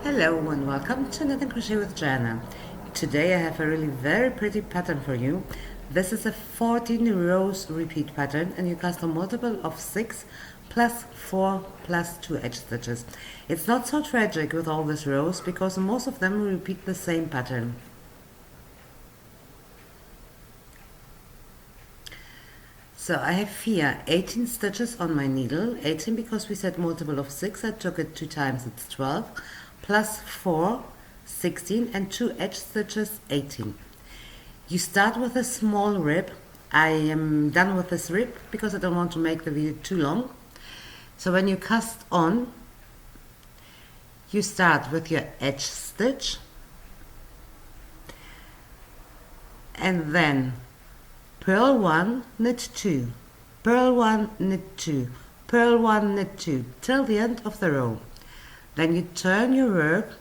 Hello and welcome to Knit and Crochet with Joanna. Today I have a really very pretty pattern for you. This is a 14 rows repeat pattern and you cast a multiple of 6 plus 4 plus 2 edge stitches. It's not so tragic with all these rows because most of them repeat the same pattern. So I have here 18 stitches on my needle, 18 because we said multiple of 6, I took it 2 times, it's 12, plus 4, 16, and 2 edge stitches, 18. You start with a small rib. I am done with this rib because I don't want to make the video too long. So when you cast on, you start with your edge stitch, and then purl 1, knit 2, purl 1, knit 2, purl 1, knit 2, till the end of the row. Then you turn your work,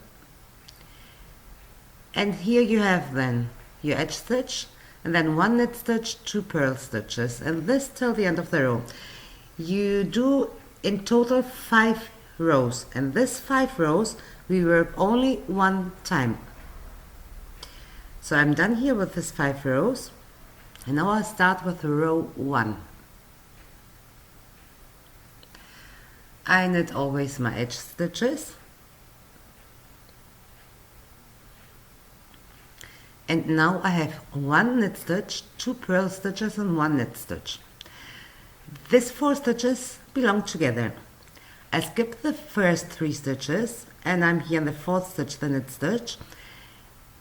and here you have then your edge stitch, and then 1 knit stitch, 2 purl stitches, and this till the end of the row. You do in total 5 rows, and this 5 rows we work only 1 time. So I'm done here with this 5 rows. And now I'll start with row 1. I knit always my edge stitches. And now I have 1 knit stitch, 2 purl stitches and 1 knit stitch. These 4 stitches belong together. I skip the first 3 stitches and I'm here in the 4th stitch, the knit stitch,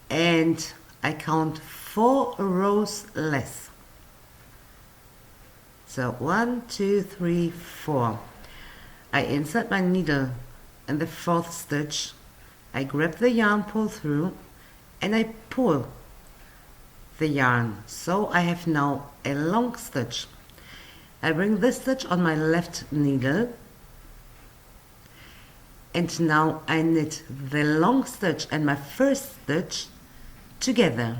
and I count 4 rows less. So 1, 2, 3, 4. I insert my needle in the 4th stitch. I grab the yarn, pull through, and I pull the yarn. So I have now a long stitch. I bring this stitch on my left needle, and now I knit the long stitch and my first stitch together.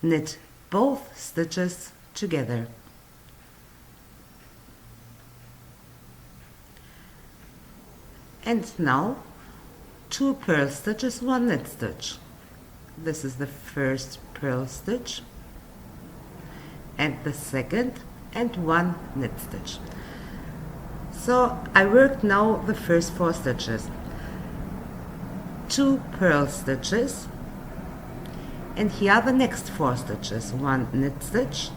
Knit both stitches together. And now 2 purl stitches, 1 knit stitch. This is the first purl stitch and the second, and 1 knit stitch. So I worked now the first 4 stitches. 2 purl stitches, and here are the next 4 stitches. 1 knit stitch,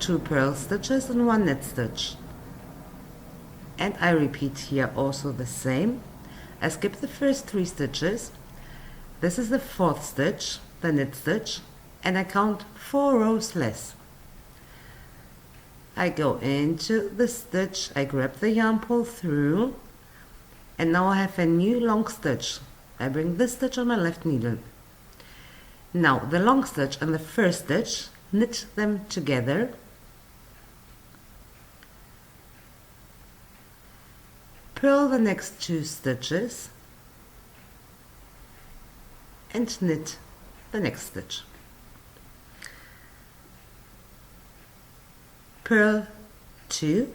2 purl stitches and 1 knit stitch. And I repeat here also the same. I skip the first 3 stitches. This is the 4th stitch, the knit stitch, and I count 4 rows less. I go into the stitch, I grab the yarn, pull through, and now I have a new long stitch. I bring this stitch on my left needle. Now the long stitch and the first stitch, knit them together. Purl the next 2 stitches and knit the next stitch. Purl 2,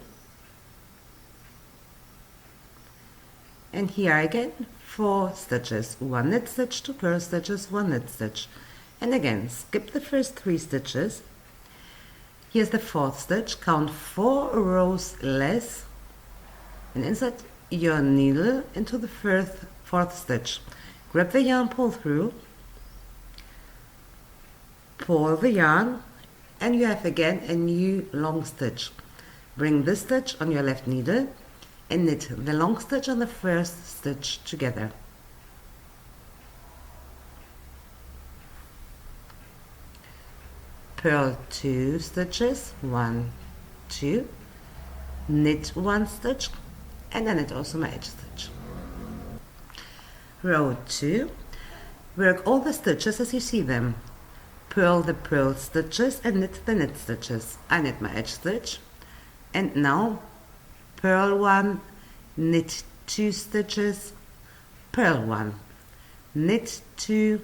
and here again 4 stitches, 1 knit stitch, 2 purl stitches, 1 knit stitch, and again skip the first 3 stitches. Here's the 4th stitch, count 4 rows less, and insert your needle into the 4th stitch. Grab the yarn, pull through, pull the yarn, and you have again a new long stitch. Bring this stitch on your left needle and knit the long stitch and the first stitch together. Purl 2 stitches, 1, 2, knit 1 stitch, and then knit also my edge stitch. Row 2, work all the stitches as you see them. Purl the purl stitches and knit the knit stitches. I knit my edge stitch, and now purl 1, knit 2 stitches, purl 1, knit 2,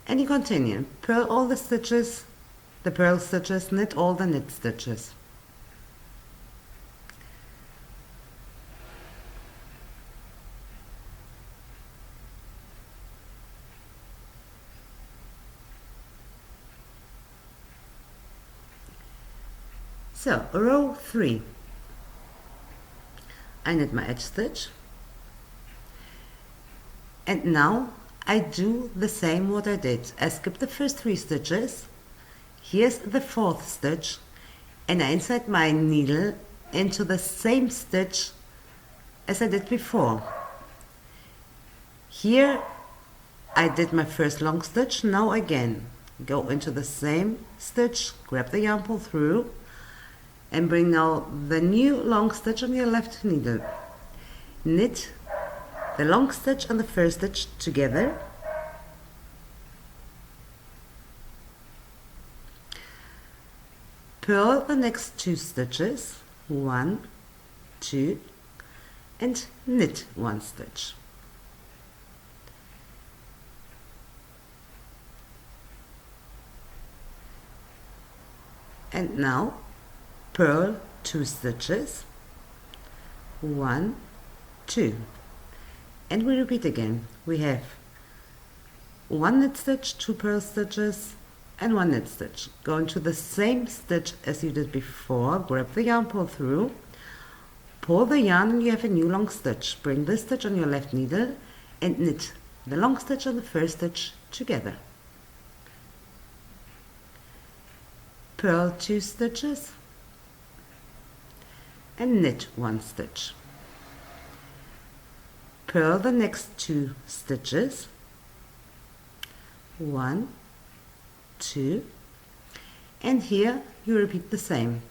and you continue. Purl all the stitches, the purl stitches, knit all the knit stitches. So row 3, I knit my edge stitch, and now I do the same what I did. I skip the first 3 stitches, here's the 4th stitch, and I insert my needle into the same stitch as I did before. Here I did my first long stitch. Now again go into the same stitch, grab the yarn, pull through, and bring now the new long stitch on your left needle. Knit the long stitch and the first stitch together, purl the next 2 stitches, 1, 2, and knit 1 stitch. And now purl 2 stitches, 1, 2, and we repeat again. We have 1 knit stitch, 2 purl stitches, and 1 knit stitch. Go into the same stitch as you did before, grab the yarn, pull through, pull the yarn, and you have a new long stitch. Bring this stitch on your left needle and knit the long stitch and the first stitch together. Purl 2 stitches and knit 1 stitch. Purl the next 2 stitches, 1, 2, and here you repeat the same.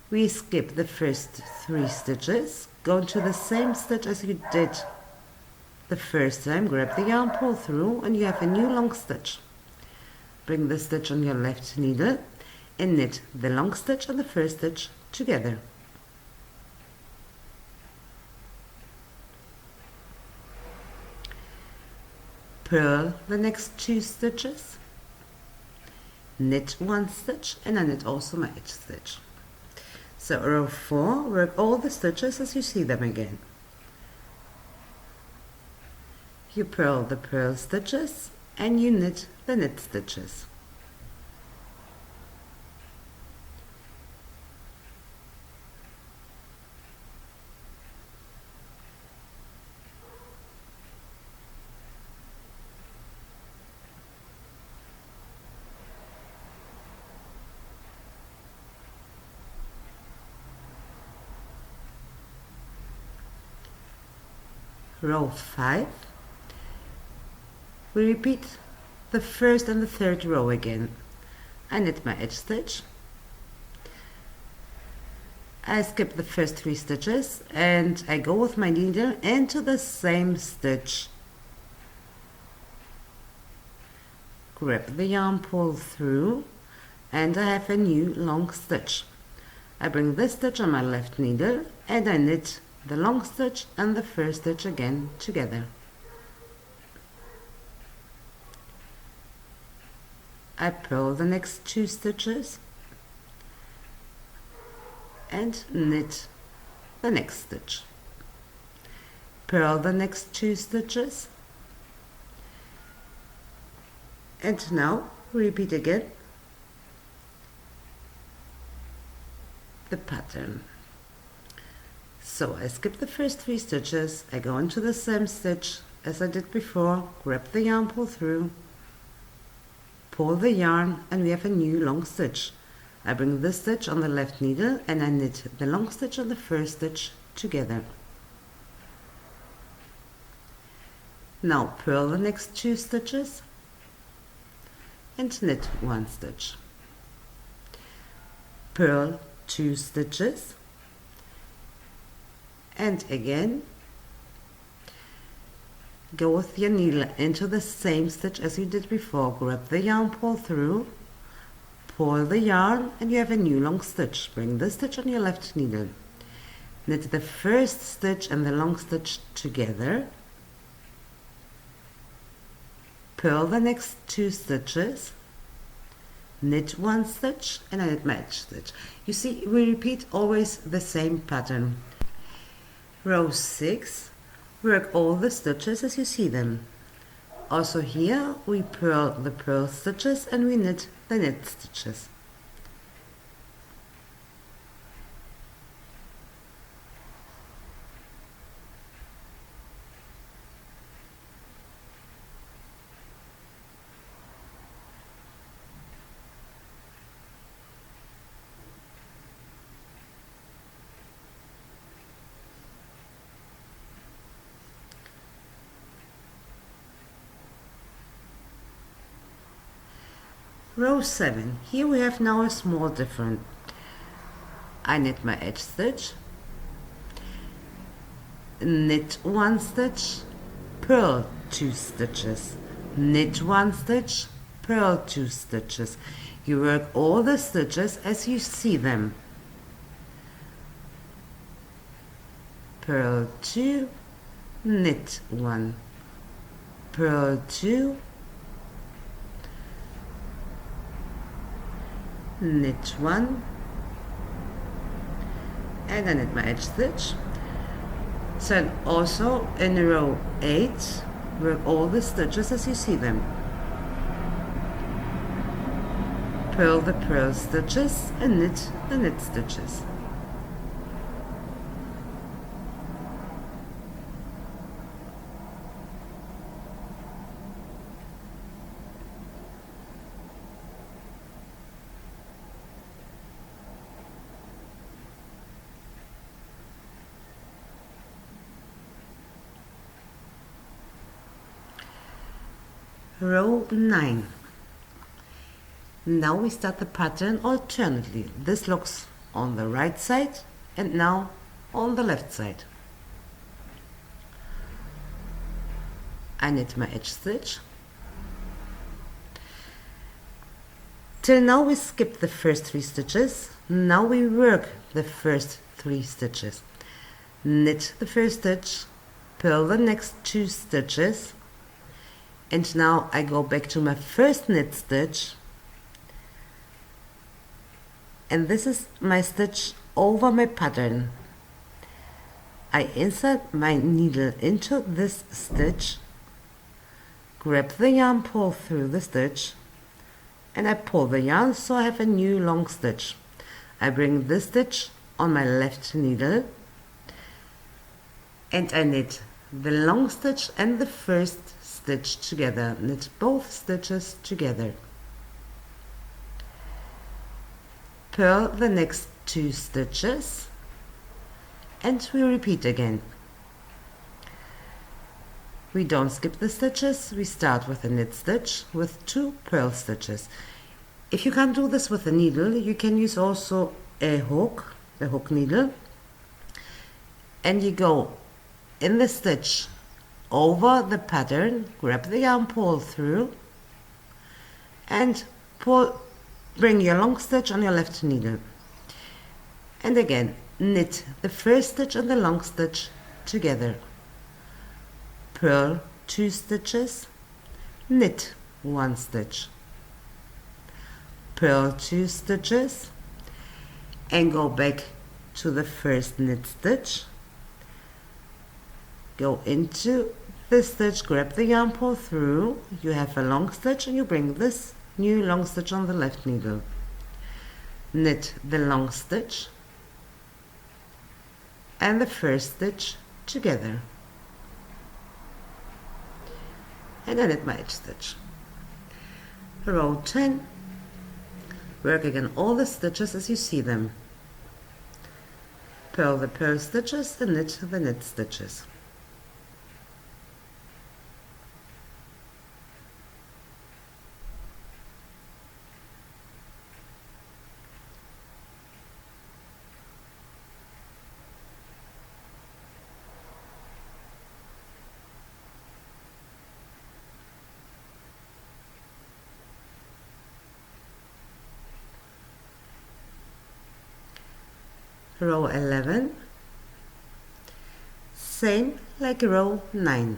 We skip the first 3 stitches, go into the same stitch as you did the first time, grab the yarn, pull through, and you have a new long stitch. Bring the stitch on your left needle and knit the long stitch and the first stitch together. Purl the next 2 stitches, knit 1 stitch, and I knit also my edge stitch. So row 4, work all the stitches as you see them again. You purl the purl stitches and you knit the knit stitches. Row 5, we repeat the first and the third row again. I knit my edge stitch, I skip the first 3 stitches and I go with my needle into the same stitch. Grab the yarn, pull through, and I have a new long stitch. I bring this stitch on my left needle and I knit the long stitch and the first stitch again together. I purl the next 2 stitches and knit the next stitch. Purl the next 2 stitches, and now repeat again the pattern. So I skip the first 3 stitches, I go into the same stitch as I did before, grab the yarn, pull through, pull the yarn, and we have a new long stitch. I bring this stitch on the left needle and I knit the long stitch and the first stitch together. Now purl the next 2 stitches and knit 1 stitch. Purl 2 stitches and again go with your needle into the same stitch as you did before. Grab the yarn, pull through, pull the yarn, and you have a new long stitch. Bring this stitch on your left needle. Knit the first stitch and the long stitch together. Purl the next 2 stitches, knit 1 stitch, and I knit my edge stitch. You see, we repeat always the same pattern. Row 6, work all the stitches as you see them. Also here we purl the purl stitches and we knit the knit stitches. Row 7. Here we have now a small difference. I knit my edge stitch, knit 1 stitch, purl 2 stitches, knit 1 stitch, purl 2 stitches. You work all the stitches as you see them. Purl 2, knit 1, purl 2, knit 1, and I knit my edge stitch. So also in row 8, work all the stitches as you see them. Purl the purl stitches and knit the knit stitches. Row 9. Now we start the pattern alternately. This looks on the right side and now on the left side. I knit my edge stitch. Till now we skipped the first 3 stitches. Now we work the first 3 stitches. Knit the first stitch, purl the next 2 stitches, and now I go back to my first knit stitch, and this is my stitch over my pattern. I insert my needle into this stitch, grab the yarn, pull through the stitch, and I pull the yarn so I have a new long stitch. I bring this stitch on my left needle and I knit the long stitch and the first stitch together, knit both stitches together, purl the next 2 stitches, and we repeat again. We don't skip the stitches, we start with a knit stitch with 2 purl stitches. If you can't do this with a needle, you can use also a hook needle, and you go in the stitch over the pattern, grab the yarn, pull through, and bring your long stitch on your left needle. And again, knit the first stitch and the long stitch together, purl 2 stitches, knit 1 stitch, purl 2 stitches, and go back to the first knit stitch, go into the stitch, grab the yarn, pull through, you have a long stitch, and you bring this new long stitch on the left needle, knit the long stitch and the first stitch together, and I knit my edge stitch. Row 10, work again all the stitches as you see them, purl the purl stitches and knit the knit stitches. Row 11, same like row 9.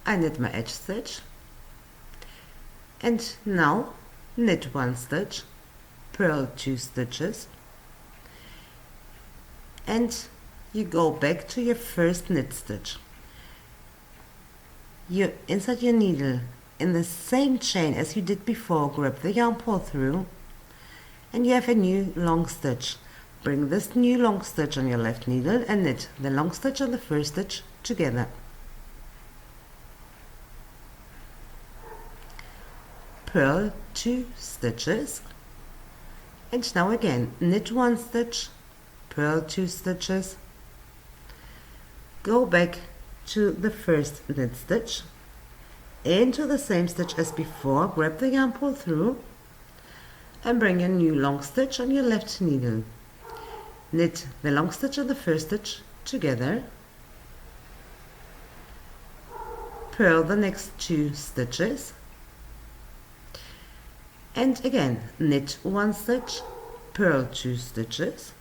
I knit my edge stitch, and now knit 1 stitch, purl 2 stitches, and you go back to your first knit stitch. You insert your needle in the same chain as you did before, grab the yarn, pull through, and you have a new long stitch. Bring this new long stitch on your left needle and knit the long stitch and the first stitch together. Purl 2 stitches, and now again knit 1 stitch, purl 2 stitches, go back to the first knit stitch, into the same stitch as before, grab the yarn, pull through, and bring a new long stitch on your left needle. Knit the long stitch and the first stitch together, purl the next 2 stitches, and again knit 1 stitch, purl 2 stitches,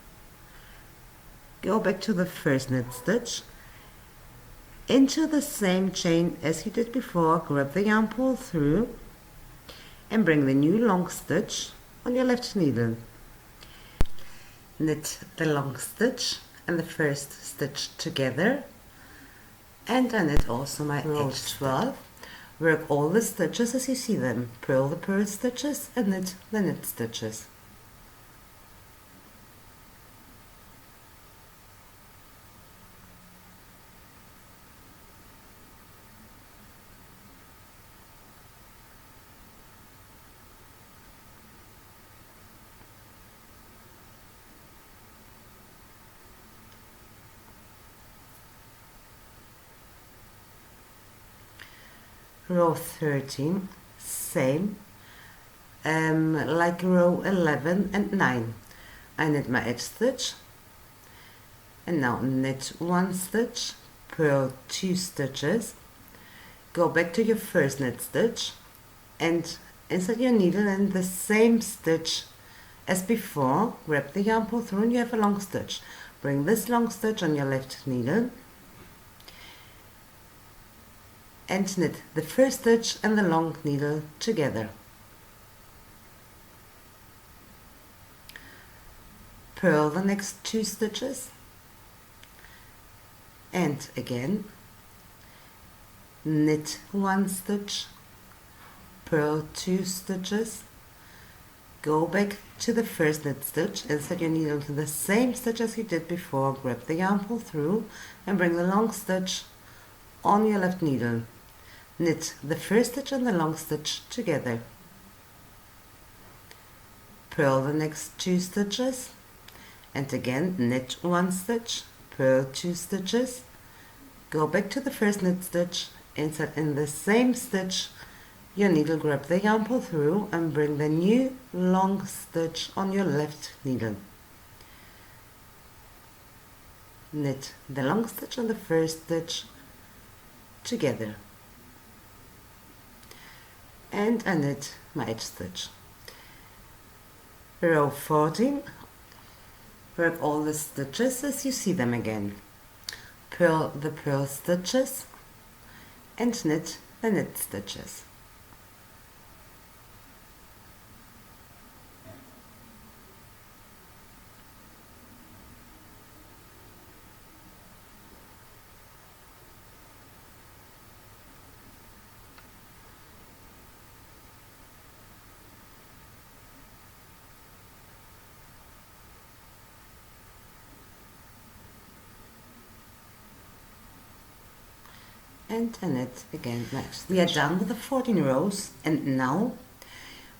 go back to the first knit stitch, into the same chain as you did before, grab the yarn, pull through, and bring the new long stitch on your left needle. Knit the long stitch and the first stitch together, and I knit also my row 12. Work all the stitches as you see them, purl the purl stitches and knit the knit stitches. Row 13, same, like row 11 and 9. I knit my edge stitch, and now knit 1 stitch, purl 2 stitches, go back to your first knit stitch, and insert your needle in the same stitch as before, grab the yarn, pull through, and you have a long stitch. Bring this long stitch on your left needle, and knit the first stitch and the long needle together. Purl the next 2 stitches, and again knit 1 stitch, purl 2 stitches, go back to the first knit stitch, insert your needle into the same stitch as you did before, grab the yarn, pull through, and bring the long stitch on your left needle. Knit the first stitch and the long stitch together. Purl the next 2 stitches, and again knit 1 stitch, purl 2 stitches, go back to the first knit stitch, insert in the same stitch your needle, grab the yarn, pull through, and bring the new long stitch on your left needle. Knit the long stitch and the first stitch together, and I knit my edge stitch. Row 14, work all the stitches as you see them again. Purl the purl stitches and knit the knit stitches. And I knit again next. We are done with the 14 rows, and now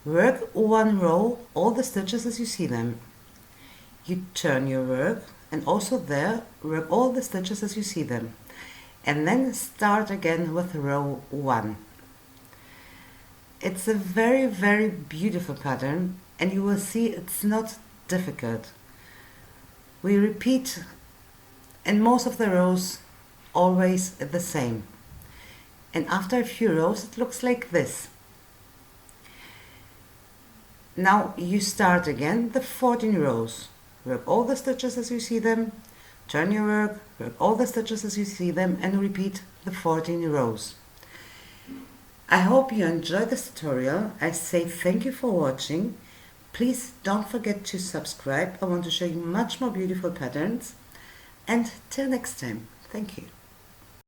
work 1 row, all the stitches as you see them. You turn your work, and also there work all the stitches as you see them, and then start again with row 1. It's a very, very beautiful pattern, and you will see it's not difficult. We repeat in most of the rows always the same. And after a few rows it looks like this. Now you start again the 14 rows. Work all the stitches as you see them, turn your work all the stitches as you see them, and repeat the 14 rows. I hope you enjoyed this tutorial. I say thank you for watching. Please don't forget to subscribe. I want to show you much more beautiful patterns. And till next time, thank you.